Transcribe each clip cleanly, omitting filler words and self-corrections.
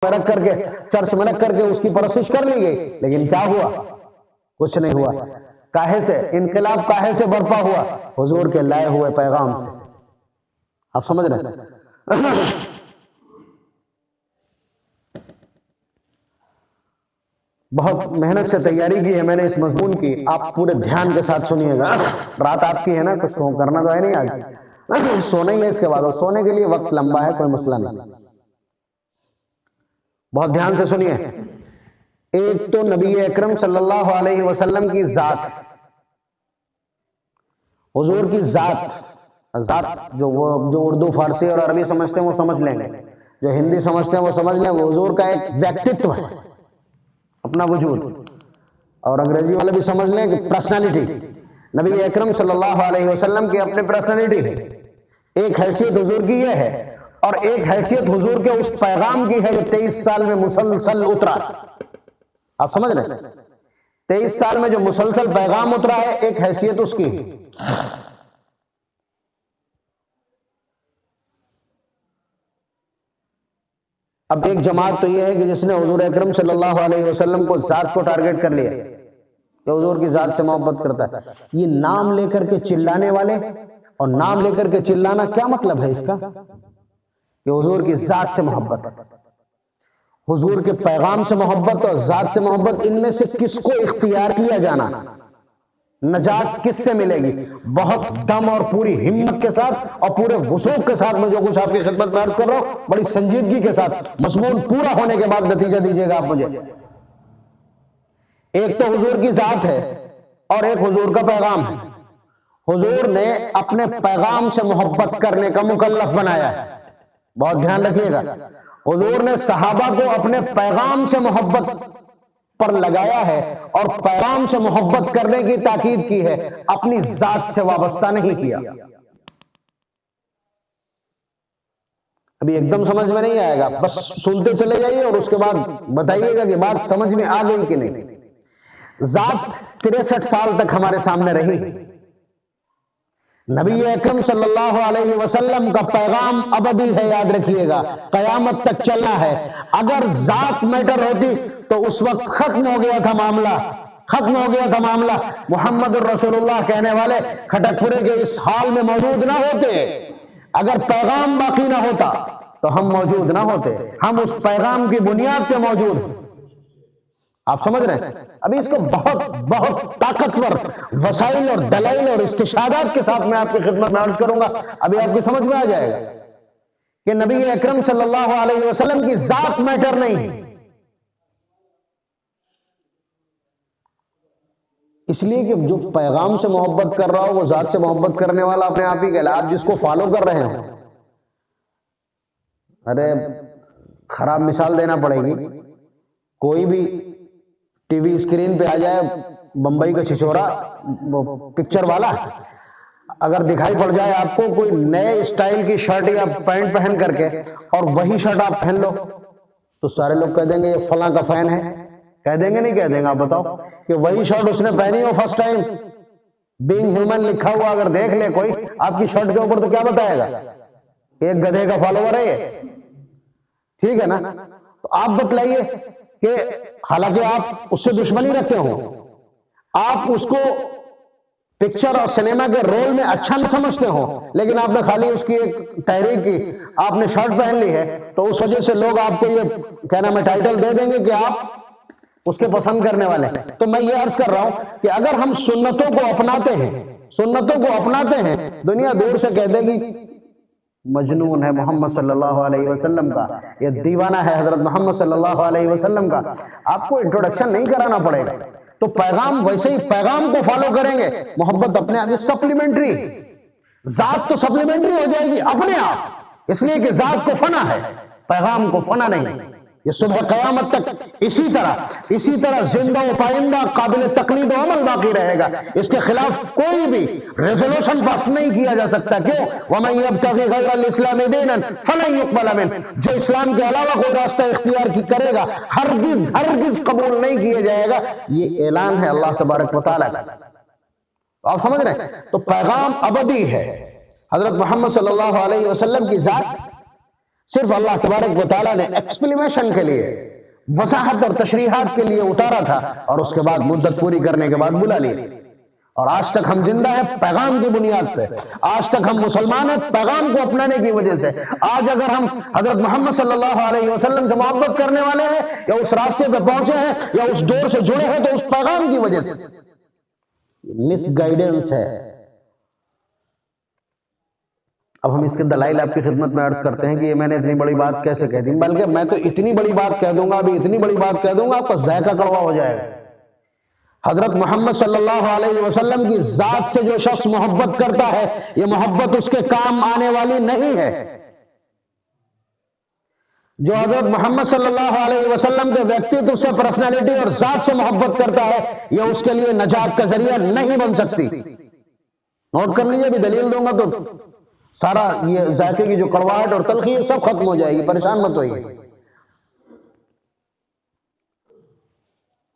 میں رکھ کر کے چرچ میں رکھ کر کے اس کی پرستش کر لی گئی، لیکن کیا ہوا؟ کچھ نہیں ہوا۔ کاہے سے انقلاب کاہے سے برپا ہوا؟ حضور کے لائے ہوئے پیغام سے۔ آپ سمجھ رہے ہیں؟ بہت محنت سے تیاری کی ہے میں نے اس مضمون کی، آپ پورے دھیان کے ساتھ سنیے گا۔ رات آپ کی ہے نا، کچھ کرنا تو ہے نہیں آج، سونا ہی ہے اس کے بعد، اور سونے کے لیے وقت لمبا ہے، کوئی مسئلہ نہیں۔ بہت دھیان سے سنیے۔ ایک تو نبی اکرم صلی اللہ علیہ وسلم کی ذات، حضور کی ذات جو اردو فارسی اور عربی سمجھتے ہیں وہ سمجھ لیں گے، جو ہندی سمجھتے ہیں وہ سمجھ لیں، وہ حضور کا ایک ویکتتو ہے، اپنا وجود، اور انگریزی والے بھی سمجھ لیں کہ پرسنالٹی۔ نبی اکرم صلی اللہ علیہ وسلم کی اپنی پرسنالٹی ہے، ایک حیثیت حضور کی یہ ہے، اور ایک حیثیت حضور کے اس پیغام کی ہے جو 23 سال میں مسلسل اترا۔ آپ سمجھ رہے ہیں؟ 23 سال میں جو مسلسل پیغام اترا ہے، ایک حیثیت اس کی۔ اب ایک جماعت تو یہ ہے کہ جس نے حضور اکرم صلی اللہ علیہ وسلم کو ذات کو ٹارگٹ کر لیا کہ حضور کی ذات سے محبت کرتا ہے۔ یہ نام لے کر کے چلانے والے، اور نام لے کر کے چلانا کیا مطلب ہے اس کا؟ کہ حضور کی ذات سے محبت، حضور کے پیغام سے محبت اور ذات سے محبت، ان میں سے کس کو اختیار کیا جانا؟ نجات کس سے ملے گی؟ بہت دم اور پوری ہمت کے ساتھ اور پورے وثوق کے ساتھ میں جو کچھ آپ کی خدمت میں عرض کر رہا ہوں، بڑی سنجیدگی کے ساتھ، مضمون پورا ہونے کے بعد نتیجہ دیجیے گا آپ مجھے۔ ایک تو حضور کی ذات ہے اور ایک حضور کا پیغام ہے۔ حضور نے اپنے پیغام سے محبت کرنے کا مکلف بنایا ہے، بہت دھیان رکھیے گا۔ حضور نے صحابہ کو اپنے پیغام سے محبت پر لگایا ہے اور پیغام سے محبت کرنے کی تاکید کی ہے، اپنی ذات سے وابستہ نہیں کیا۔ ابھی ایک دم سمجھ میں نہیں آئے گا، بس سنتے چلے جائیے اور اس کے بعد بتائیے گا کہ بات سمجھ میں آ گئی کہ نہیں۔ ذات 63 سال تک ہمارے سامنے رہی، نبی اکرم صلی اللہ علیہ وسلم کا پیغام ابدی ہے، یاد رکھیے گا، قیامت تک چلنا ہے۔ اگر ذات میٹر ہوتی تو اس وقت ختم ہو گیا تھا معاملہ، ختم ہو گیا تھا معاملہ۔ محمد الرسول اللہ کہنے والے کھٹک پورے کے اس حال میں موجود نہ ہوتے، اگر پیغام باقی نہ ہوتا تو ہم موجود نہ ہوتے، ہم اس پیغام کی بنیاد پہ موجود ہیں۔ آپ سمجھ رہے ہیں؟ ابھی اس کو بہت بہت طاقتور وسائل اور دلائل اور استشہادات کے ساتھ میں آپ کی خدمت میں عرض کروں گا، ابھی آپ کی سمجھ میں آ جائے گا کہ نبی اکرم صلی اللہ علیہ وسلم کی ذات میٹر نہیں، اس لیے کہ جو پیغام سے محبت کر رہا ہو وہ ذات سے محبت کرنے والا اپنے آپ ہی کہلا۔ آپ جس کو فالو کر رہے ہیں، ارے خراب مثال دینا پڑے گی، کوئی بھی ٹی وی اسکرین پہ آ جائے، بمبئی کا چھچورا پکچر والا، اگر دکھائی پڑ جائے آپ کو کوئی نئے اسٹائل کی شرٹ یا پینٹ پہن کر کے اور وہی شرٹ آپ پہن لو تو سارے لوگ کہہ دیں گے یہ فلاں کا فین ہے، کہہ دیں گے نہیں کہہ دیں گے؟ آپ بتاؤ کہ وہی شرٹ اس نے پہنی ہو فرسٹ ٹائم، بینگ ہیومن لکھا ہوا اگر دیکھ لے کوئی آپ کی شرٹ کے اوپر تو کیا بتائے گا؟ ایک گدھے کا فالوور ہے یہ، ٹھیک ہے نا؟ تو آپ بتلائیے کہ حالانکہ آپ اس سے دشمنی رکھتے ہو، آپ اس کو پکچر اور سنیما کے رول میں اچھا نہ سمجھتے ہو، لیکن آپ نے خالی اس کی ایک تحریک کی، آپ نے شرٹ پہن لی ہے تو اس وجہ سے لوگ آپ کو یہ کیا نام ہے ٹائٹل دے دیں گے کہ آپ اس کے پسند کرنے والے ہیں۔ تو میں یہ عرض کر رہا ہوں کہ اگر ہم سنتوں کو اپناتے ہیں، سنتوں کو اپناتے ہیں، دنیا دور سے کہہ دے گی مجنون ہے محمد صلی اللہ علیہ وسلم کا، یہ دیوانہ ہے حضرت محمد صلی اللہ علیہ وسلم کا۔ آپ کو انٹروڈکشن نہیں کرانا پڑے گا، تو پیغام ویسے ہی پیغام کو فالو کریں گے، محبت اپنے آپ سپلیمنٹری، ذات تو سپلیمنٹری ہو جائے گی اپنے آپ، اس لیے کہ ذات کو فنا ہے، پیغام کو فنا نہیں۔ یہ صبح قیامت تک اسی طرح زندہ و پائندہ قابل تقلید و عمل باقی رہے گا، اس کے خلاف کوئی بھی ریزولوشن پاس نہیں کیا جا سکتا۔ کیوں؟ وَمَن يَبْتَغِ غَيْرَ الْإِسْلَامِ دِينًا فَلَن يُقْبَلَ مِنْهُ، جو اسلام کے علاوہ کوئی راستہ اختیار کرے گا ہرگز قبول نہیں کیا جائے گا، یہ اعلان ہے اللہ تبارک و تعالیٰ کا۔ آپ سمجھ رہے ہیں؟ تو پیغام ابدی ہے، حضرت محمد صلی اللہ علیہ وسلم کی ذات صرف اللہ تبارک و تعالیٰ نے ایکسپلیمیشن کے لیے، وضاحت اور تشریحات کے لیے اتارا تھا، اور اس کے بعد مدت پوری کرنے کے بعد بلا لیا۔ اور آج تک ہم زندہ ہیں پیغام کی بنیاد پہ، آج تک ہم مسلمان ہیں پیغام کو اپنانے کی وجہ سے۔ آج اگر ہم حضرت محمد صلی اللہ علیہ وسلم سے محبت کرنے والے ہیں، یا اس راستے پہ پہنچے ہیں، یا اس دور سے جڑے ہیں، تو اس پیغام کی وجہ سے۔ مس گائیڈنس ہے۔ اب ہم اس کے دلائل آپ کی خدمت میں عرض کرتے ہیں کہ یہ میں نے اتنی بڑی بات کیسے کہہ دی، بلکہ میں تو اتنی بڑی بات کہہ دوں گا، ابھی اتنی بڑی بات کہہ دوں گا، آپ کا ذائقہ کڑوا ہو جائے گا۔ حضرت محمد صلی اللہ علیہ وسلم کی ذات سے جو شخص محبت کرتا ہے، یہ محبت اس کے کام آنے والی نہیں ہے۔ جو حضرت محمد صلی اللہ علیہ وسلم کے ویکتتو سے، پرسنالٹی اور ذات سے محبت کرتا ہے، یہ اس کے لیے نجات کا ذریعہ نہیں بن سکتی۔ نوٹ کر لیجیے، بھی دلیل دوں گا تو سارا یہ ذائقے کی جو کڑواہٹ اور تلخی ہے سب ختم ہو جائے گی، پریشان مت ہوئیے۔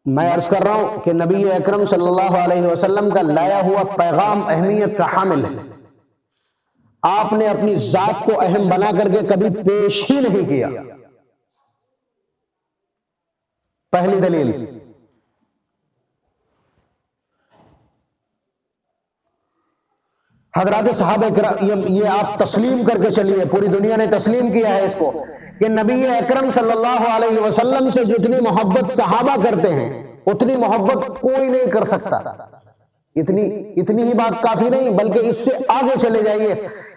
میں عرض کر رہا ہوں کہ نبی اکرم صلی اللہ علیہ وسلم کا لایا ہوا پیغام اہمیت کا حامل ہے۔ آپ نے اپنی ذات کو اہم بنا کر کے کبھی پیش ہی نہیں کیا۔ پہلی دلیل، حضرات صحابہ کرام، یہ آپ تسلیم کر کے چلیے، پوری دنیا نے تسلیم کیا ہے اس کو، کہ نبی اکرم صلی اللہ علیہ وسلم سے جتنی محبت صحابہ کرتے ہیں، اتنی محبت کوئی نہیں کر سکتا۔ اتنی ہی بات کافی نہیں، بلکہ اس سے آگے چلے جائیے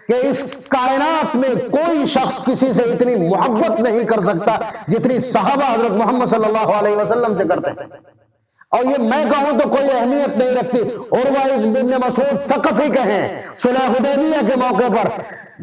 کہ اس کائنات میں کوئی شخص کسی سے اتنی محبت نہیں کر سکتا جتنی صحابہ حضرت محمد صلی اللہ علیہ وسلم سے کرتے ہیں۔ اور یہ میں کہوں تو کوئی اہمیت نہیں رکھتی۔ عروہ بن مسعود ثقفی کہیں، صلح حدیبیہ کے موقع پر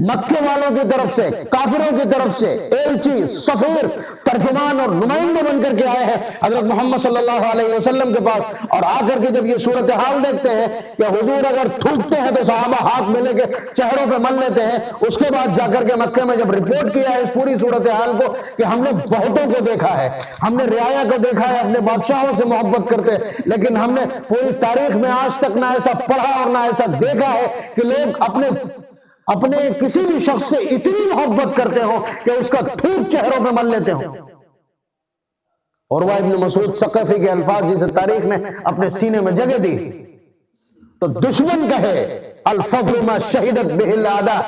مکے والوں کی طرف سے، کافروں کی طرف سے ایلچی، سفیر، ترجمان اور نمائندے بن کر کے آئے ہیں حضرت محمد صلی اللہ علیہ وسلم کے پاس، اور آ کر کے جب یہ صورتحال دیکھتے ہیں کہ حضور اگر تھوکتے ہیں تو صحابہ ہاتھ میں لے کے چہروں پہ مل لیتے ہیں، اس کے بعد جا کر کے مکے میں جب رپورٹ کیا ہے اس پوری صورتحال کو کہ ہم نے بہتوں کو دیکھا ہے، ہم نے رعایا کو دیکھا ہے اپنے بادشاہوں سے محبت کرتے، لیکن ہم نے پوری تاریخ میں آج تک نہ ایسا پڑھا اور نہ ایسا دیکھا ہے کہ لوگ اپنے کسی بھی شخص سے اتنی محبت کرتے ہوں کہ اس کا تھوک چہروں پہ مل لیتے ہوں۔ عروہ بن مسعود ثقفی کے الفاظ جسے تاریخ نے اپنے سینے میں جگہ دی، تو دشمن کہے الفضل ما شہدت بہ الاعداء،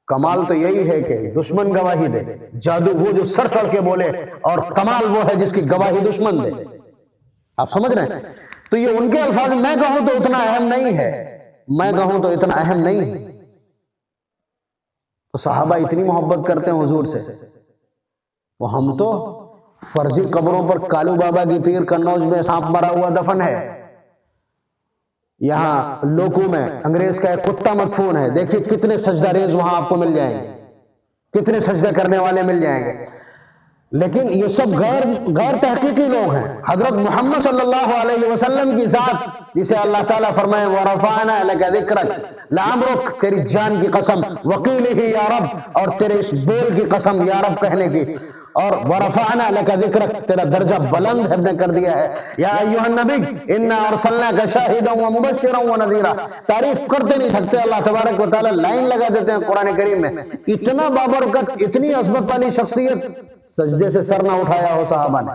کمال تو یہی ہے کہ دشمن گواہی دے، جادو وہ جو سر چڑھ کے بولے، اور کمال وہ ہے جس کی گواہی دشمن دے۔ آپ سمجھ رہے ہیں؟ تو یہ ان کے الفاظ میں کہوں تو اتنا اہم نہیں ہے، میں کہوں تو اتنا اہم نہیں ہے۔ تو صحابہ اتنی محبت کرتے ہیں حضور سے، وہ ہم تو فرضی قبروں پر کالو بابا کی پیر کنوج میں سانپ مرا ہوا دفن ہے، یہاں لوکو میں انگریز کا ایک کتا مدفون ہے، دیکھیے کتنے سجدہ ریز وہاں آپ کو مل جائیں گے، کتنے سجدہ کرنے والے مل جائیں گے، لیکن یہ سب غیر تحقیقی لوگ ہیں۔ حضرت محمد صلی اللہ علیہ وسلم کی ذات جسے اللہ تعالیٰ فرمائے وَرَفَعْنَا لَكَ ذِكْرَكَ، لَعَمْرُكَ، تیری جان کی قسم، وَقِيلِهِ یا رب، اور تیرے اس بول کی قسم یا رب کہنے کی، اور وَرَفَعْنَا لَكَ ذِكْرَكَ، تیرا درجہ بلند ہم نے کر دیا ہے۔ یا ایھا النبی اِنَّا أَرْسَلْنَاكَ شَاهِدًا وَمُبَشِّرًا وَنَذِيرًا، تعریف کرتے نہیں تھکتے، اللہ تبارک و تعالیٰ لائن لگا دیتے ہیں قرآن کریم میں۔ اتنا بابرکت، اتنی عظمت والی شخصیت، سجدے سے سر نہ اٹھایا ہو صحابہ نے۔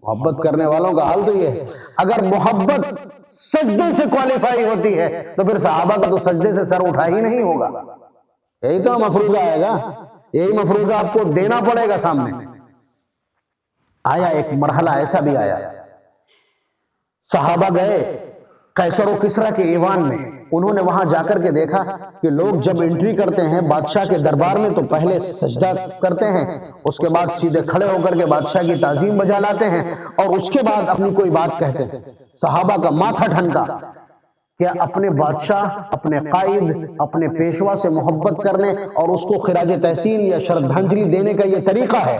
محبت کرنے والوں کا حال تو یہ ہے، اگر محبت سجدے سے کوالیفائی ہوتی ہے تو پھر صحابہ کا تو سجدے سے سر اٹھا ہی نہیں ہوگا۔ یہی تو مفروضہ آئے گا، یہی مفروضہ آپ کو دینا پڑے گا سامنے۔ آیا ایک مرحلہ ایسا بھی آیا، صحابہ گئے قیصر و کسریٰ کے ایوان میں، انہوں نے وہاں جا کر کے دیکھا کہ لوگ جب انٹری کرتے ہیں بادشاہ کے دربار میں تو پہلے سجدہ کرتے ہیں، اس کے بعد سیدھے کھڑے ہو کر کے بادشاہ کی تعظیم بجا لاتے ہیں، اور اس کے بعد اپنی کوئی بات کہتے ہیں۔ صحابہ کا ماتھا ٹھنکا کہ اپنے بادشاہ، اپنے قائد، اپنے پیشوا سے محبت کرنے اور اس کو خراج تحسین یا شردھانجلی دینے کا یہ طریقہ ہے،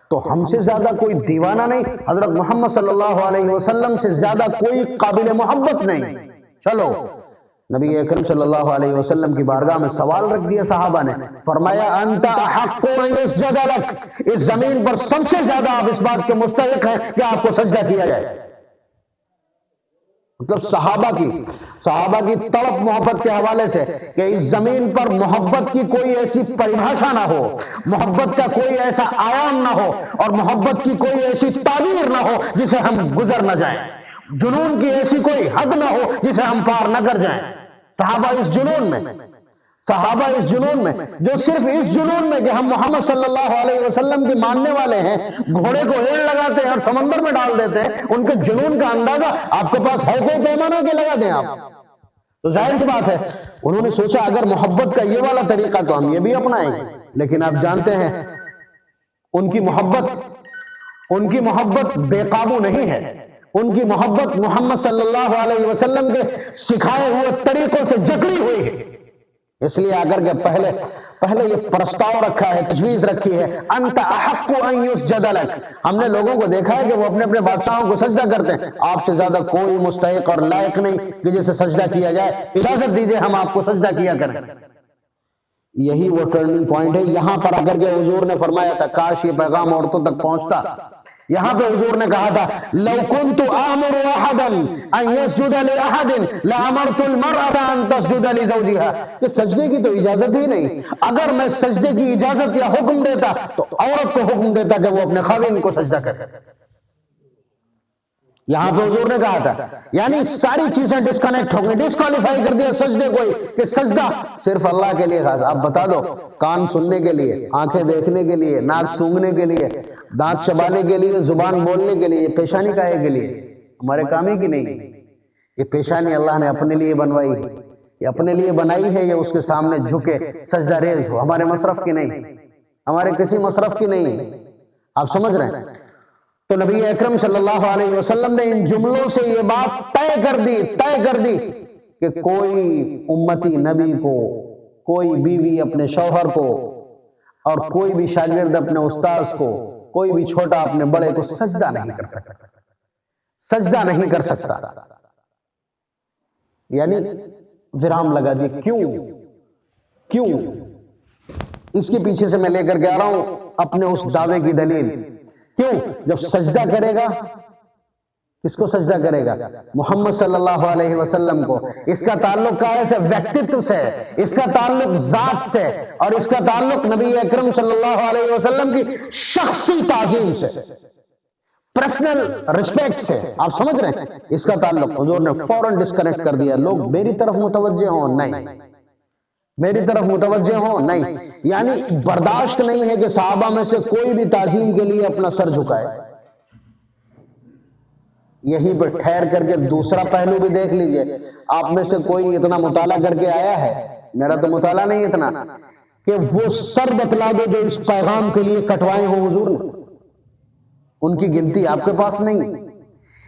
تو ہم سے زیادہ کوئی دیوانہ نہیں، حضرت محمد صلی اللہ علیہ وسلم سے زیادہ کوئی قابل محبت نہیں۔ چلو نبی اکرم صلی اللہ علیہ وسلم کی بارگاہ میں سوال رکھ دیا صحابہ نے، فرمایا انت احق ان یسجد لک، اس زمین پر سب سے زیادہ آپ اس بات کے مستحق ہیں کہ آپ کو سجدہ کیا جائے۔ مطلب صحابہ کی تڑپ محبت کے حوالے سے کہ اس زمین پر محبت کی کوئی ایسی پریبھاشا نہ ہو، محبت کا کوئی ایسا آیام نہ ہو، اور محبت کی کوئی ایسی تعبیر نہ ہو جسے ہم گزر نہ جائیں، جنون کی ایسی کوئی حد نہ ہو جسے ہم پار نہ کر جائیں۔ صحابہ اس جنون میں جو صرف اس جنون میں کہ ہم محمد صلی اللہ علیہ وسلم کے ماننے والے ہیں، گھوڑے کو ایڑ لگاتے ہیں اور سمندر میں ڈال دیتے ہیں، ان کے جنون کا اندازہ آپ کے پاس ہے کوئی پیمانہ کے لگا دیں آپ؟ تو ظاہر سی بات ہے انہوں نے سوچا اگر محبت کا یہ والا طریقہ تو ہم یہ بھی اپنائیں گے، لیکن آپ جانتے ہیں ان کی محبت بے قابو نہیں ہے، ان کی محبت محمد صلی اللہ علیہ وسلم کے سکھائے ہوئے طریقوں سے جکڑی ہوئی ہے۔ اس لیے اگر کہ پہلے یہ پرستاؤ رکھا ہے، تجویز رکھی ہے، انت احق ان یسجد لک، ہم نے لوگوں کو دیکھا ہے کہ وہ اپنے اپنے بادشاہوں کو سجدہ کرتے ہیں، آپ سے زیادہ کوئی مستحق اور لائق نہیں کہ جسے سجدہ کیا جائے، اجازت دیجئے ہم آپ کو سجدہ کیا کریں۔ یہی وہ ٹرننگ پوائنٹ ہے۔ یہاں پر اگر کہ حضور نے فرمایا تھا کاش یہ پیغام عورتوں تک پہنچتا، یہاں پہ حضور نے کہا تھا لو كنت آمر احدا ان يسجد لاحد لامرت المرأة ان تسجد لزوجها، کہ سجدے کی تو اجازت ہی نہیں، اگر میں سجدے کی اجازت یا حکم دیتا تو عورت کو حکم دیتا کہ وہ اپنے خاوند کو سجدہ کرے۔ یہاں پہ حضور نے کہا تھا، یعنی ساری چیزیں ڈسکنیکٹ ہو گئی، ڈسکوالیفائی کر دیا سجدے کو، کہ سجدہ صرف اللہ کے لیے خاص۔ آپ بتا دو، کان سننے کے لیے، آنکھیں دیکھنے کے لیے، ناک سونگھنے کے لیے، دانت چبانے کے لیے، زبان بولنے کے لیے، یہ پیشانی کاہے کے لیے؟ ہمارے کام ہی کی نہیں؟ یہ پیشانی اللہ نے اپنے لیے بنوائی ہے، یہ اپنے لیے بنائی ہے، یہ اس کے سامنے جھکے سجدہ ریز ہو، ہمارے مصرف کی نہیں، ہمارے کسی مصرف کی نہیں۔ آپ سمجھ رہے ہیں؟ تو نبی اکرم صلی اللہ علیہ وسلم نے ان جملوں سے یہ بات طے کر دی کہ کوئی امتی نبی کو، کوئی بیوی اپنے شوہر کو، اور کوئی بھی شاگرد اپنے استاذ کو، کوئی بھی چھوٹا اپنے بڑے کو سجدہ نہیں کر سکتا، یعنی ویرام لگا دی۔ کیوں؟ اس کے پیچھے سے میں لے کر کے آ رہا ہوں اپنے اس دعوے کی دلیل۔ کیوں؟ جب سجدہ کرے گا، کس کو سجدہ کرے گا؟ محمد صلی اللہ علیہ وسلم کو۔ اس کا تعلق کیا ہے؟ سے ویکتتو سے، اس کا تعلق ذات سے، اور اس کا تعلق نبی اکرم صلی اللہ علیہ وسلم کی شخصی تعظیم سے، پرسنل رسپیکٹ سے۔ آپ سمجھ رہے ہیں؟ اس کا تعلق حضور نے فوراً ڈسکنیکٹ کر دیا۔ لوگ میری طرف متوجہ ہوں، نہیں میری طرف متوجہ ہوں، نہیں، یعنی برداشت نہیں ہے کہ صحابہ میں سے کوئی بھی تعظیم کے لیے اپنا سر جھکائے۔ یہی پہ ٹھہر کر کے دوسرا پہلو بھی دیکھ لیجئے، آپ میں سے کوئی اتنا مطالعہ کر کے آیا ہے، میرا تو مطالعہ نہیں اتنا، کہ وہ سر بتلا دو جو اس پیغام کے لیے کٹوائے ہوں حضور نے، ان کی گنتی آپ کے پاس نہیں۔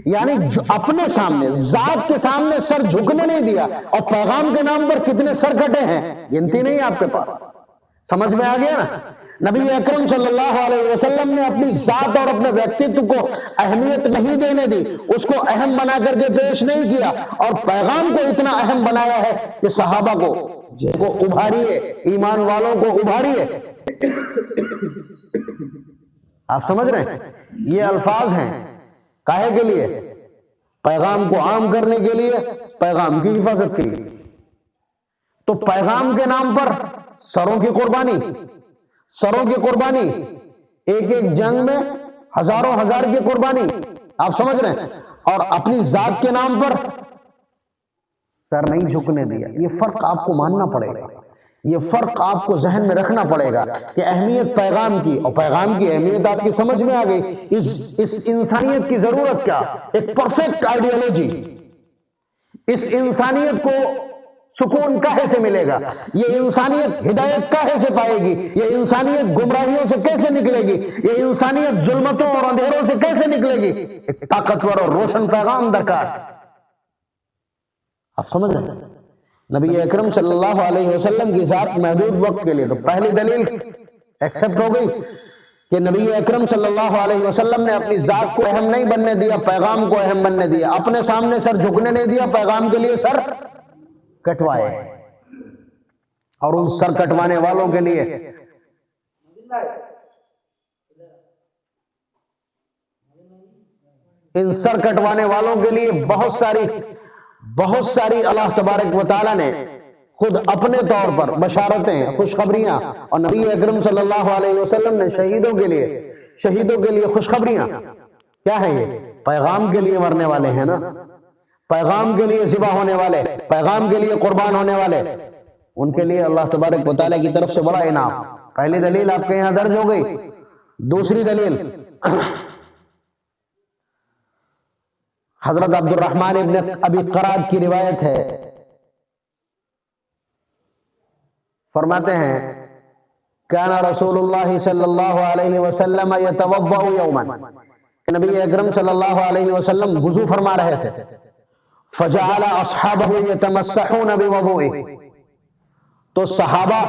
یعنی جو اپنے سامنے، ذات کے سامنے سر جھکنے نہیں دیا، اور پیغام کے نام پر کتنے سر کٹے ہیں گنتی نہیں آپ کے پاس۔ سمجھ میں آ گیا نا؟ نبی اکرم صلی اللہ علیہ وسلم نے اپنی ذات اور اپنے ویکتتو کو اہمیت نہیں دینے دی، اس کو اہم بنا کر کے پیش نہیں کیا، اور پیغام کو اتنا اہم بنایا ہے کہ صحابہ کو ابھاریے، ایمان والوں کو ابھاریے۔ آپ سمجھ رہے ہیں؟ یہ الفاظ ہیں کاہے کے لیے؟ پیغام کو عام کرنے کے لیے، پیغام کی حفاظت کے لیے۔ تو پیغام کے نام پر سروں کی قربانی، ایک جنگ میں ہزاروں ہزار کی قربانی، آپ سمجھ رہے ہیں، اور اپنی ذات کے نام پر سر نہیں جھکنے دیا۔ یہ فرق آپ کو ماننا پڑے گا، یہ فرق آپ کو ذہن میں رکھنا پڑے گا کہ اہمیت پیغام کی، اور پیغام کی اہمیت آپ کی سمجھ میں آ گئی۔ اس انسانیت کی ضرورت کیا؟ ایک پرفیکٹ آئیڈیالوجی۔ اس انسانیت کو سکون کہے سے ملے گا؟ یہ انسانیت ہدایت کہے سے پائے گی؟ یہ انسانیت گمراہیوں سے کیسے نکلے گی؟ یہ انسانیت ظلمتوں اور اندھیروں سے کیسے نکلے گی؟ ایک طاقتور اور روشن پیغام درکار۔ آپ سمجھ رہے ہیں؟ نبی اکرم صلی اللہ علیہ وسلم کی ذات محدود وقت کے لیے، تو پہلی دلیل ایکسپٹ ہو گئی کہ نبی اکرم صلی اللہ علیہ وسلم نے اپنی ذات کو اہم نہیں بننے دیا، پیغام کو اہم بننے دیا، اپنے سامنے سر جھکنے نہیں دیا، پیغام کے لیے سر کٹوائے، اور ان سر کٹوانے والوں کے لیے بہت ساری بہت ساری اللہ تبارک و تعالیٰ نے خود اپنے طور پر بشارتیں، خوشخبریاں، اور نبی اکرم صلی اللہ علیہ وسلم نے شہیدوں کے لیے خوشخبریاں. کیا ہے یہ؟ پیغام کے لیے مرنے والے ہیں نا، پیغام کے لیے ذبح ہونے والے، پیغام کے لیے قربان ہونے والے، ان کے لیے اللہ تبارک و تعالیٰ کی طرف سے بڑا انعام. پہلی دلیل آپ کے یہاں درج ہو گئی. دوسری دلیل حضرت عبد الرحمن ابن ابی قراد کی روایت ہے، فرماتے ہیں کان رسول اللہ صلی اللہ علیہ وسلم یتوضأ یوما، نبی اکرم صلی اللہ علیہ وسلم وضو فرما رہے تھے. فجعل اصحابہ یتمسحون بوضوئہ، تو صحابہ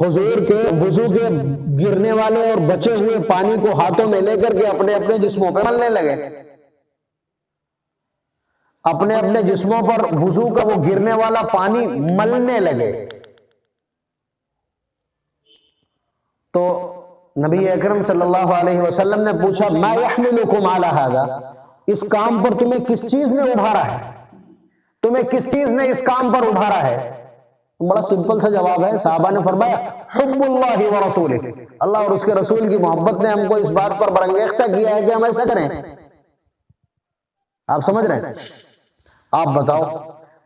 حضور کے وضو کے گرنے والے اور بچے ہوئے پانی کو ہاتھوں میں لے کر کے اپنے اپنے جسموں پہ ملنے لگے. اپنے اپنے جسموں پر وضو کا وہ گرنے والا پانی ملنے لگے. تو نبی اکرم صلی اللہ علیہ وسلم نے پوچھا ما یحملکم علی ھذا، اس کام پر تمہیں کس چیز نے ابھارا ہے؟ تمہیں کس چیز نے اس کام پر ابھارا ہے؟ بڑا سمپل سا جواب ہے. صحابہ نے فرمایا حب اللہ ورسولہ، اللہ اور اس کے رسول کی محبت نے ہم کو اس بات پر برانگیختہ کیا ہے کہ ہم ایسا کریں. آپ سمجھ رہے ہیں؟ آپ بتاؤ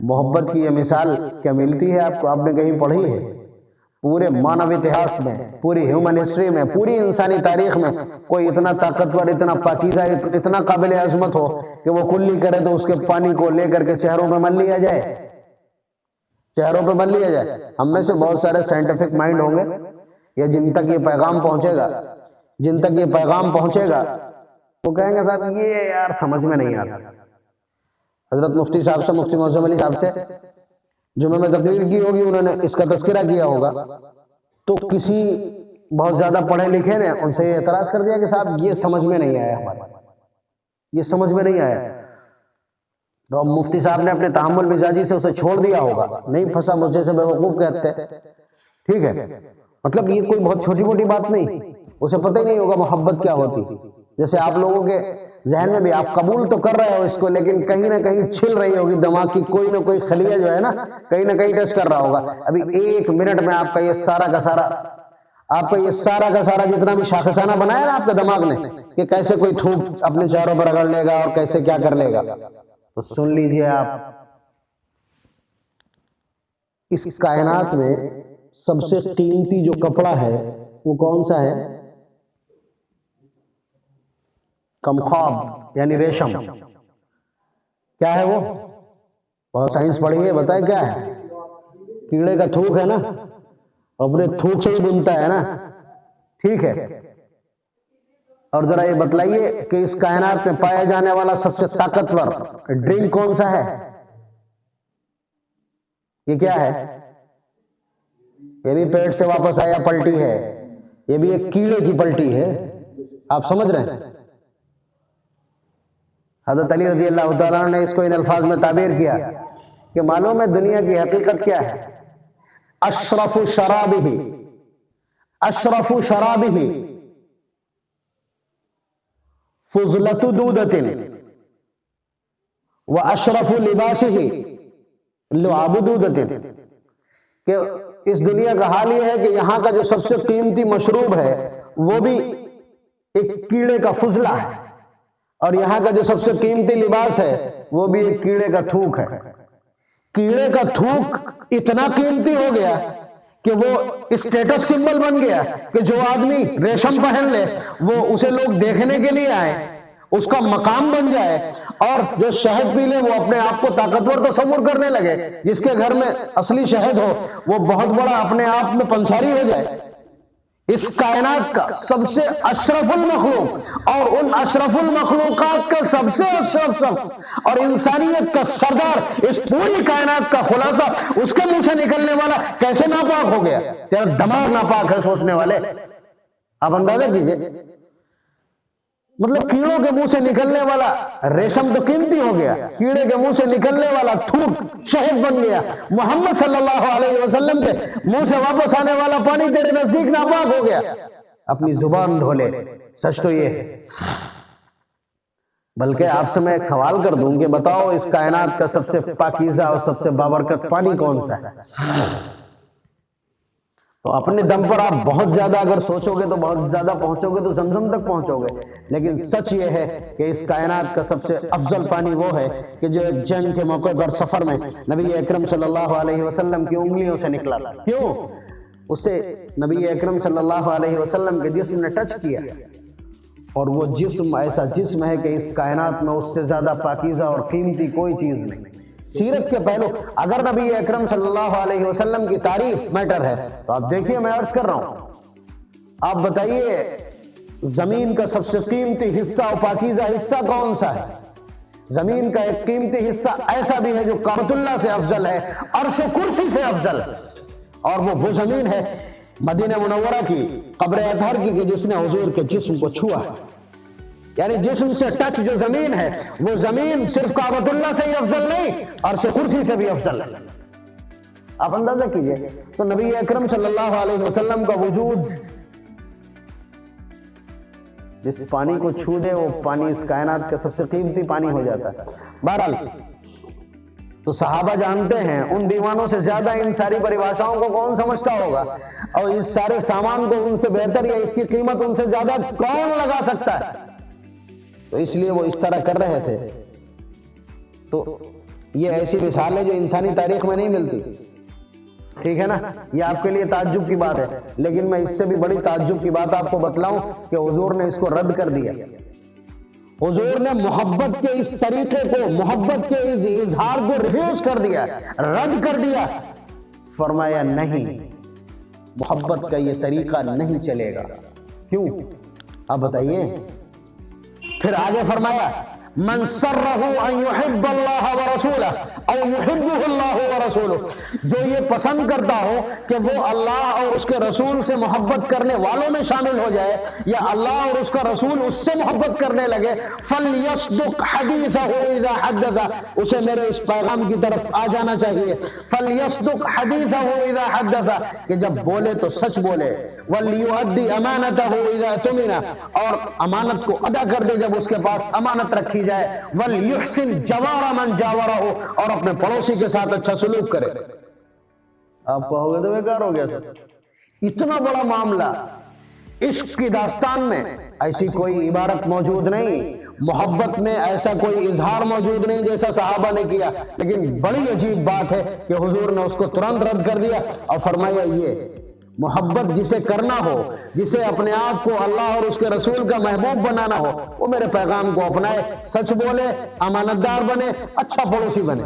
محبت کی یہ مثال کیا ملتی ہے آپ کو؟ آپ نے کہیں پڑھی ہے؟ پورے مانو اتہاس میں، پوری ہیومن ہسٹری میں، پوری انسانی تاریخ میں کوئی اتنا طاقتور، اتنا پاکیزہ، اتنا قابل عظمت ہو کہ وہ کلی کرے تو اس کے پانی کو لے کر کے چہروں پہ مل لیا جائے؟ چہروں پہ مل لیا جائے. ہم میں سے بہت سارے سائنٹیفک مائنڈ ہوں گے یا جن تک یہ پیغام پہنچے گا وہ کہیں گے صاحب یہ یار سمجھ میں نہیں آتا. حضرت مفتی صاحب سے، مفتی معظم علی صاحب سے جمعہ میں تقریر کی ہوگی، انہوں نے اس کا تذکرہ کیا ہوگا، تو کسی بہت زیادہ پڑھے لکھے نے ان سے یہ اعتراض کر دیا کہ صاحب یہ سمجھ میں نہیں آیا، ہمارے یہ سمجھ میں نہیں آیا. تو مفتی صاحب نے اپنے تحمل مزاجی سے اسے چھوڑ دیا ہوگا، نہیں پھنسا مجھے سے بیوقوف کہتے ہیں. ٹھیک ہے، مطلب یہ کوئی بہت چھوٹی موٹی بات نہیں، اسے پتہ ہی نہیں ہوگا محبت کیا ہوتی. جیسے آپ لوگوں کے ذہن میں بھی آپ قبول تو کر رہے ہو اس کو، لیکن کہیں نہ کہیں چھل رہی ہوگی دماغ کی کوئی نہ کوئی خلیہ جو ہے نا، کہیں نہ کہیں ٹچ کر رہا ہوگا. ابھی ایک منٹ میں آپ کا یہ سارا کا سارا جتنا بھی شاخسانہ بنایا نا آپ کے دماغ نے کہ کیسے کوئی تھوک اپنے چہروں پر رگڑ لے گا اور کیسے کیا کر لے گا، تو سن لیجئے آپ. اس کائنات میں سب سے قیمتی جو کپڑا ہے وہ کون سا ہے؟ کمخاب یعنی ریشم. کیا ہے وہ؟ بہت سائنس پڑھی ہے، بتائے کیا ہے؟ کیڑے کا تھوک ہے نا، اپنے تھوک سے ہی بنتا ہے نا. ٹھیک ہے، اور ذرا یہ بتلائیے کہ اس کائنات میں پایا جانے والا سب سے طاقتور ڈرنک کون سا ہے؟ یہ کیا ہے؟ یہ بھی پیٹ سے واپس آیا پلٹی ہے، یہ بھی ایک کیڑے کی پلٹی ہے. آپ سمجھ رہے ہیں؟ حضرت علی رضی اللہ تعالیٰ عنہ نے اس کو ان الفاظ میں تعبیر کیا کہ معلوم ہے دنیا کی حقیقت کیا ہے؟ اشرف شرابہ فضلت دودۃ واشرف لباسہ لعاب دودۃ. کہ اس دنیا کا حال یہ ہے کہ یہاں کا جو سب سے قیمتی مشروب ہے وہ بھی ایک کیڑے کا فضلہ ہے، اور یہاں کا جو سب سے قیمتی لباس ہے وہ بھی ایک کیڑے کا تھوک ہے. کیڑے کا تھوک اتنا قیمتی ہو گیا کہ وہ اسٹیٹس سمبل بن گیا کہ جو آدمی ریشم پہن لے وہ اسے لوگ دیکھنے کے لیے آئے، اس کا مقام بن جائے، اور جو شہد پی لے وہ اپنے آپ کو طاقتور تصور کرنے لگے. جس کے گھر میں اصلی شہد ہو وہ بہت بڑا اپنے آپ میں پنساری ہو جائے. اس کائنات کا سب سے اشرف المخلوق اور ان اشرف المخلوقات کا سب سے اشرف شخص اور انسانیت کا سردار، اس پوری کائنات کا خلاصہ اس کے منہ سے نکلنے والا کیسے ناپاک ہو گیا؟ تیرا دماغ ناپاک ہے سوچنے والے. آپ اندازہ کیجئے، مطلب کیڑوں کے منہ سے نکلنے والا ریشم تو قیمتی ہو گیا، کیڑے کے منہ سے نکلنے والا تھوک شہد بن گیا. محمد صلی اللہ علیہ وسلم کے منہ سے واپس آنے والا پانی تیرے نزدیک ناپاک ہو گیا. اپنی زبان دھو لے. سچ تو یہ ہے بلکہ آپ سے میں ایک سوال کر دوں کہ بتاؤ اس کائنات کا سب سے پاکیزہ اور سب سے بابرکت پانی کون سا ہے؟ تو اپنے دم پر آپ بہت زیادہ اگر سوچو گے تو بہت زیادہ پہنچو گے تو زمزم تک پہنچو گے، لیکن سچ یہ ہے کہ اس کائنات کا سب سے افضل پانی وہ ہے کہ جو ایک جنگ کے موقع پر سفر میں نبی اکرم صلی اللہ علیہ وسلم کی انگلیوں سے نکلا تھا۔ کیوں؟ اسے نبی اکرم صلی اللہ علیہ وسلم کے جسم نے ٹچ کیا، اور وہ جسم ایسا جسم ہے کہ اس کائنات میں اس سے زیادہ پاکیزہ اور قیمتی کوئی چیز نہیں۔ سیرت کے پہلو، اگر نبی اکرم صلی اللہ علیہ وسلم کی تعریف میٹر ہے تو آپ دیکھیے، میں عرض کر رہا ہوں، آپ بتائیے زمین کا سب سے قیمتی حصہ اور پاکیزہ حصہ کون سا ہے؟ زمین کا ایک قیمتی حصہ ایسا بھی ہے جو کعبۃ اللہ سے افضل ہے، عرش و کرسی سے افضل ہے، اور وہ زمین ہے مدینہ منورہ کی قبر اطہر کی کہ جس نے حضور کے جسم کو چھوا ہے۔ یعنی جسم سے ٹچ جو زمین ہے، وہ زمین صرف کعبۃ اللہ سے ہی افضل نہیں، عرش کرسی سے بھی افضل ہے۔ آپ اندازہ کیجئے، تو نبی اکرم صلی اللہ علیہ وسلم کا وجود جس پانی کو چھو دے وہ پانی اس کائنات کا سب سے قیمتی پانی ہو جاتا ہے۔ بہرحال تو صحابہ جانتے ہیں، ان دیوانوں سے زیادہ ان ساری پریبھاشاؤں کو کون سمجھتا ہوگا، اور اس سارے سامان کو ان سے بہتر یا اس کی قیمت ان سے زیادہ کون لگا سکتا ہے؟ تو اس لیے وہ اس طرح کر رہے تھے۔ تو یہ ایسی مثال ہے جو انسانی تاریخ میں نہیں ملتی، ٹھیک ہے نا؟ یہ آپ کے لیے تعجب کی بات ہے، لیکن میں اس سے بھی بڑی تعجب کی بات آپ کو بتلاؤں کہ حضور نے اس کو رد کر دیا۔ حضور نے محبت کے اس طریقے کو، محبت کے اس اظہار کو ریفیوز کر دیا، رد کر دیا۔ فرمایا نہیں، محبت کا یہ طریقہ نہیں چلے گا۔ کیوں؟ آپ بتائیے۔ پھر آگے فرمایا من سرہ ان یحب اللہ ورسولہ او یحبہ اللہ ورسولہ، جو یہ پسند کرتا ہو کہ وہ اللہ اور اس کے رسول سے محبت کرنے والوں میں شامل ہو جائے، یا اللہ اور اس کا رسول اس سے محبت کرنے لگے، فلیصدق حدیثہ اذا حدث، اسے میرے اس پیغام کی طرف آ جانا چاہیے۔ فلیصدق حدیثہ اذا حدث، کہ جب بولے تو سچ بولے، ولیؤدی امانتہ اذا اؤتمن، اور امانت کو ادا کر دے جب اس کے پاس امانت رکھی جائے، وَلْيُحْسِنْ جَوَارَ مَنْ جَاوَرَهُ، اور اپنے پڑوسی کے ساتھ اچھا سلوک کرے۔ آپ کہو گے تو بیکار ہو گیا تھا، اتنا بڑا معاملہ عشق کی داستان میں ایسی کوئی عبارت موجود نہیں، محبت میں ایسا کوئی اظہار موجود نہیں جیسا صحابہ نے کیا، لیکن بڑی عجیب بات ہے کہ حضور نے اس کو ترنت رد کر دیا اور فرمایا یہ محبت جسے کرنا ہو، جسے اپنے آپ کو اللہ اور اس کے رسول کا محبوب بنانا ہو، وہ میرے پیغام کو اپنائے، سچ بولے، امانت دار بنے، اچھا پڑوسی بنے۔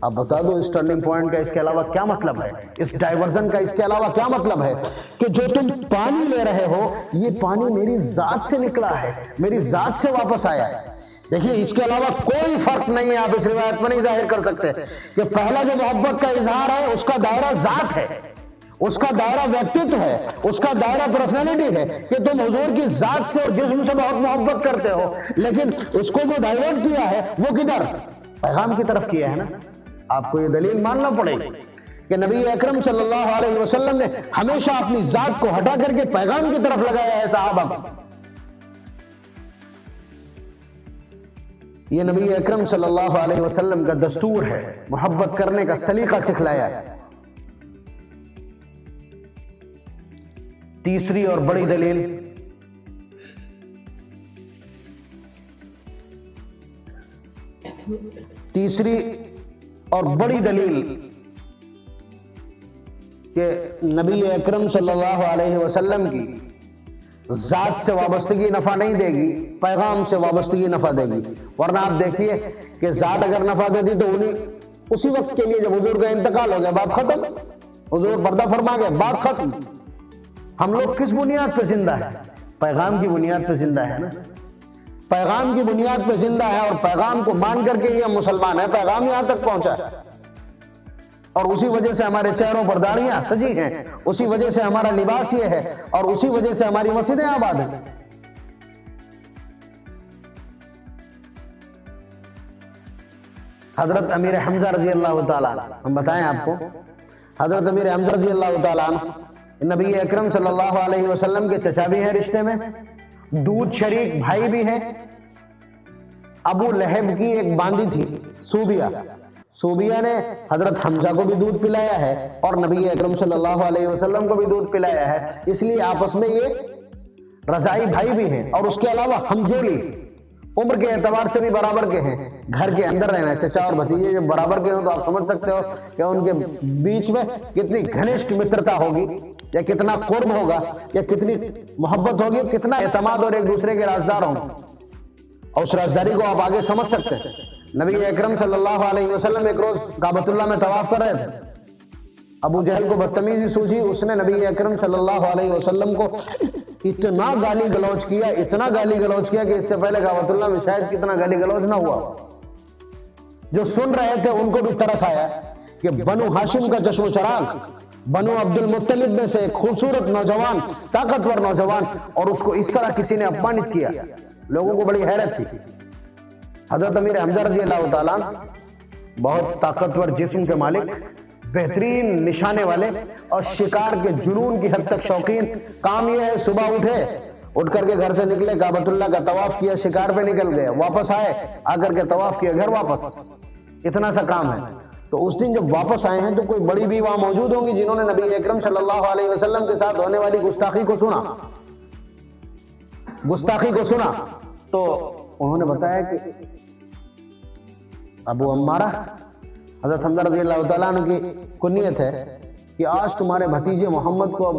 اب بتا دو اس ٹرننگ پوائنٹ کا اس کے علاوہ کیا مطلب ہے، اس ڈائیورژن کا اس کے علاوہ کیا مطلب ہے؟ کہ جو تم پانی لے رہے ہو، یہ پانی میری ذات سے نکلا ہے، میری ذات سے واپس آیا ہے۔ دیکھیے اس کے علاوہ کوئی فرق نہیں ہے، آپ اس روایت میں نہیں ظاہر کر سکتے کہ پہلا جو محبت کا اظہار ہے اس کا دائرہ ذات ہے، اس کا دائرہ ویکتتو ہے، اس کا دائرہ پرسنالٹی ہے، کہ تم حضور کی ذات سے اور جسم سے بہت محبت کرتے ہو، لیکن اس کو جو ڈائیورٹ کیا ہے وہ کدھر؟ پیغام کی طرف کیا ہے نا۔ آپ کو یہ دلیل ماننا پڑے گی کہ نبی اکرم صلی اللہ علیہ وسلم نے ہمیشہ اپنی ذات کو ہٹا کر کے پیغام کی طرف لگایا ہے صحابہ کو۔ یہ نبی اکرم صلی اللہ علیہ وسلم کا دستور ہے، محبت کرنے کا سلیقہ سکھلایا ہے۔ تیسری اور بڑی دلیل، تیسری اور بڑی دلیل کہ نبی اکرم صلی اللہ علیہ وسلم کی ذات سے وابستگی نفع نہیں دے گی، پیغام سے وابستگی نفع دے گی۔ ورنہ آپ دیکھیے کہ ذات اگر نفع دیتی تو اسی وقت کے لیے جب حضور کا انتقال ہو گیا بات ختم، حضور پردہ فرما گئے، بات ختم۔ ہم لوگ کس بنیاد پہ زندہ ہے؟ پیغام کی بنیاد پہ زندہ ہے نا، پیغام کی بنیاد پہ زندہ ہے، اور پیغام کو مان کر کے یہ مسلمان ہے، پیغام یہاں تک پہنچا ہے، اور اسی وجہ سے ہمارے چہروں پر داڑیاں سجی ہیں، اسی وجہ سے ہمارا لباس یہ ہے، اور اسی وجہ سے ہماری مسجدیں آباد ہیں۔ حضرت امیر حمزہ رضی اللہ تعالیٰ عنہ، ہم بتائیں آپ کو، حضرت امیر حمزہ رضی اللہ تعالیٰ عنہ نبی اکرم صلی اللہ علیہ وسلم کے چچا بھی ہیں رشتے میں، دودھ شریک بھائی بھی ہیں، ابو لہب کی ایک باندی تھی صوبیہ نے حضرت حمزہ کو بھی دودھ پلایا ہے اور نبی اکرم صلی اللہ علیہ وسلم کو بھی دودھ پلایا ہے، اس لیے آپس میں یہ رضائی بھائی بھی ہیں، اور اس کے علاوہ ہمجولی، عمر کے اعتبار سے بھی برابر کے ہیں، گھر کے اندر رہنا، چچا اور بھتیجے جب برابر کے ہوں تو آپ سمجھ سکتے ہو کہ ان کے بیچ میں کتنی گھنشٹ مترتا ہوگی، یا کتنا قرب ہوگا، یا کتنی محبت ہوگی، کتنا اعتماد اور ایک دوسرے کے رازدار ہوں، اور اس رازداری کو آپ آگے سمجھ سکتے ہیں۔ نبی اکرم صلی اللہ علیہ وسلم ایک روز کعبۃ اللہ میں طواف کر رہے تھے، ابو جہل کو بدتمیزی سوچی، اس نے نبی اکرم صلی اللہ علیہ وسلم کو اتنا گالی گلوچ کیا کہ اس سے پہلے کعبۃ اللہ میں شاید کتنا گالی گلوچ نہ ہوا۔ جو سن رہے تھے ان کو بھی ترس آیا کہ بنو ہاشم کا چشم و چراغ، بنو عبد المطلب میں سے ایک خوبصورت نوجوان، طاقتور نوجوان، اور اس کو اس طرح کسی نے اپمانت کیا۔ لوگوں کو بڑی حیرت تھی۔ حضرت امیر حمزہ رضی اللہ تعالیٰ بہت طاقتور جسم کے مالک، بہترین نشانے والے اور شکار کے جنون کی حد تک شوقین، کام یہ ہے صبح اٹھ کر کے گھر سے نکلے، کعبۃ اللہ کا طواف کیا، شکار پہ نکل گئے، واپس آئے، آ کر کے طواف کیا، گھر واپس، اتنا سا کام ہے۔ تو اس دن جب واپس آئے ہیں تو کوئی بڑی بھی وہاں موجود ہوں گی جنہوں نے نبی اکرم صلی اللہ علیہ وسلم کے ساتھ ہونے والی گستاخی کو سنا، تو انہوں نے بتایا کہ ابو عمارہ، حضرت حمزہ رضی اللہ تعالیٰ عنہ کی کنیت ہے، کہ آج تمہارے بھتیجے محمد کو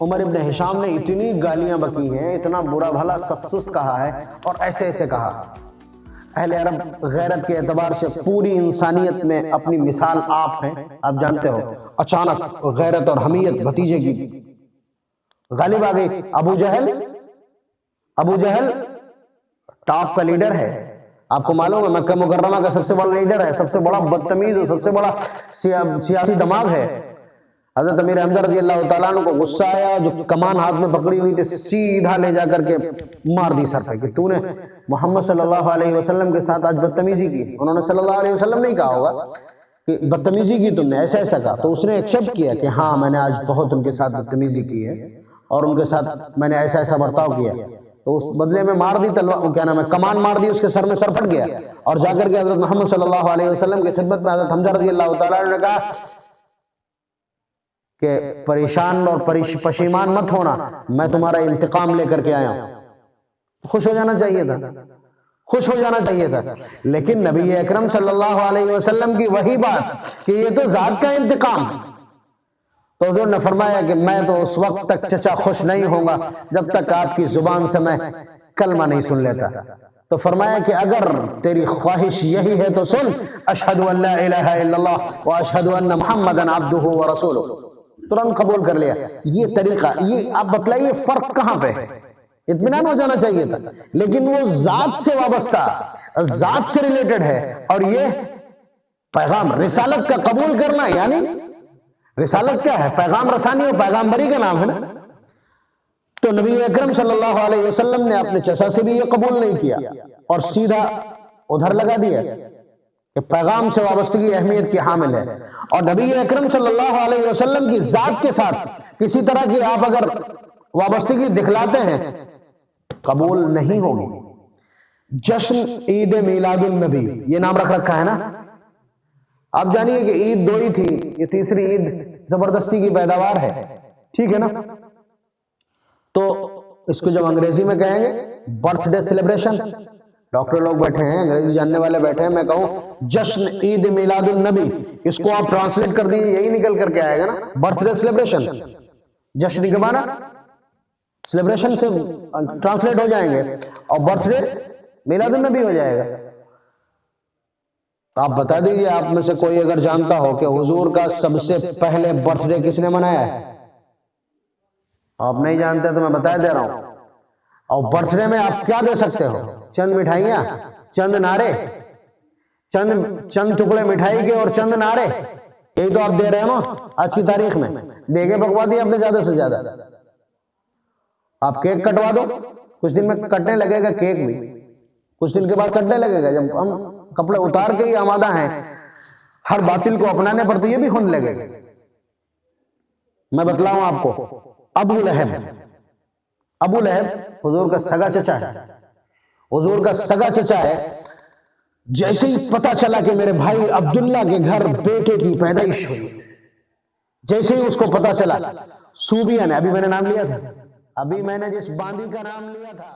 عمر ابن ہشام نے اتنی گالیاں بکی ہیں، اتنا برا بھلا سست کہا ہے، اور ایسے کہا۔ اہل عرب غیرت کے اعتبار سے پوری انسانیت میں اپنی مثال آپ ہیں، آپ جانتے ہو، اچانک غیرت اور حمیت بھتیجے کی غالب آ گئی۔ ابو جہل ٹاپ کا لیڈر ہے، آپ کو معلوم ہے مکہ مکرمہ کا سب سے بڑا لیڈر ہے، سب سے بڑا بدتمیز اور سب سے بڑا سیاسی دماغ ہے۔ حضرت امیر حمزہ رضی اللہ تعالیٰ عنہ کو غصہ آیا، جو کمان ہاتھ میں پکڑی ہوئی تھی سیدھا لے جا کر کے مار دی سر پہ، کہ تو نے محمد صلی اللہ علیہ وسلم کے ساتھ آج بدتمیزی کی۔ انہوں نے صلی اللہ علیہ وسلم نہیں کہا ہوگا کہ بدتمیزی کی تم نے، ایسا کہا، تو اس نے ایکسپٹ کیا کہ ہاں میں نے آج بہت ان کے ساتھ بدتمیزی کی ہے، اور ان کے ساتھ میں نے ایسا برتاؤ کیا۔ تو اس بدلے میں مار دی تلوار، کیا نام ہے، کمان مار دی، اس کے سر میں سر پھٹ گیا، اور جا کر کے حضرت محمد صلی اللہ علیہ وسلم کی خدمت میں حضرت حمزہ رضی اللہ تعالیٰ نے کہا کہ پریشان اور پشیمان مت ہونا، میں تمہارا انتقام لے کر کے آیا ہوں۔ خوش ہو جانا چاہیے تھا، لیکن نبی اکرم صلی اللہ علیہ وسلم کی وہی بات کہ یہ تو ذات کا انتقام، تو حضور نے فرمایا کہ میں تو اس وقت تک چچا خوش نہیں ہوں گا جب تک آپ کی زبان سے میں کلمہ نہیں سن لیتا۔ تو فرمایا کہ اگر تیری خواہش یہی ہے تو سن، اشہد ان لا الہ الا اللہ و اشہد ان محمدًا عبدہ و رسولہ، ترنت قبول کر لیا۔ یہ طریقہ، یہ آپ بتلائیے فرق کہاں پہ ہے؟ اطمینان ہو جانا چاہیے تھا، لیکن وہ ذات سے وابستہ، ذات سے ریلیٹڈ ہے، اور یہ پیغام رسالت کا قبول کرنا، یعنی رسالت کیا ہے؟ پیغام رسانی اور پیغام بری کا نام ہے نا۔ تو نبی اکرم صلی اللہ علیہ وسلم نے اپنے چچا سے بھی یہ قبول نہیں کیا، اور سیدھا ادھر لگا دیا کہ پیغام سے وابستگی اہمیت کی حامل ہے، اور نبی اکرم صلی اللہ علیہ وسلم کی ذات کے ساتھ کسی طرح کی آپ اگر وابستگی دکھلاتے ہیں قبول نہیں ہوگی۔ جشن عید میلاد النبی، یہ نام رکھا ہے نا۔ آپ جانیے کہ عید دو ہی تھی، یہ تیسری عید زبردستی کی پیداوار ہے، ٹھیک ہے نا۔ تو اس کو جب انگریزی میں کہیں گے برتھ ڈے سیلیبریشن، ڈاکٹر لوگ بیٹھے ہیں، انگریزی جاننے والے بیٹھے ہیں، میں کہوں جشن عید میلاد النبی، اس کو آپ ٹرانسلیٹ کر دیجیے، یہی نکل کر کے آئے گا نا، برتھ ڈے سیلیبریشن۔ جشن کے معنی سیلیبریشن سے ٹرانسلیٹ ہو جائیں گے، اور برتھ ڈے میلاد النبی ہو جائے گا۔ آپ بتا دیجیے، آپ میں سے کوئی اگر جانتا ہو کہ حضور کا سب سے پہلے برتھ ڈے کس نے منایا ہے؟ آپ نہیں جانتے تو میں بتا دے رہا ہوں۔ اور برتھ ڈے میں آپ کیا دے سکتے ہو؟ چند مٹھائیاں، چند نعرے، چند ٹکڑے مٹھائی کے اور چند نعرے، یہی تو آپ دے رہے ہو نا آج کی تاریخ میں۔ دے کے بکوا دیا آپ نے زیادہ سے زیادہ۔ آپ کیک کٹوا دو، کچھ دن میں کٹنے لگے گا کیک بھی، کچھ دن کے بعد کٹنے لگے گا، جب ہم کپڑے اتار کے ہی آمادہ ہیں ہر باطل کو اپنانے پر تو یہ بھی ہونے لگے گا۔ میں بتلاؤں آپ کو، ابو لہب حضور کا سگا چچا ہے، حضور کا سگا چچا ہے، جیسے ہی پتا چلا کہ میرے بھائی عبداللہ کے گھر بیٹے کی پیدائش ہوئی، جیسے ہی اس کو پتا چلا، سوبیا نے، ابھی میں نے نام لیا تھا، ابھی میں نے جس باندی کا نام لیا تھا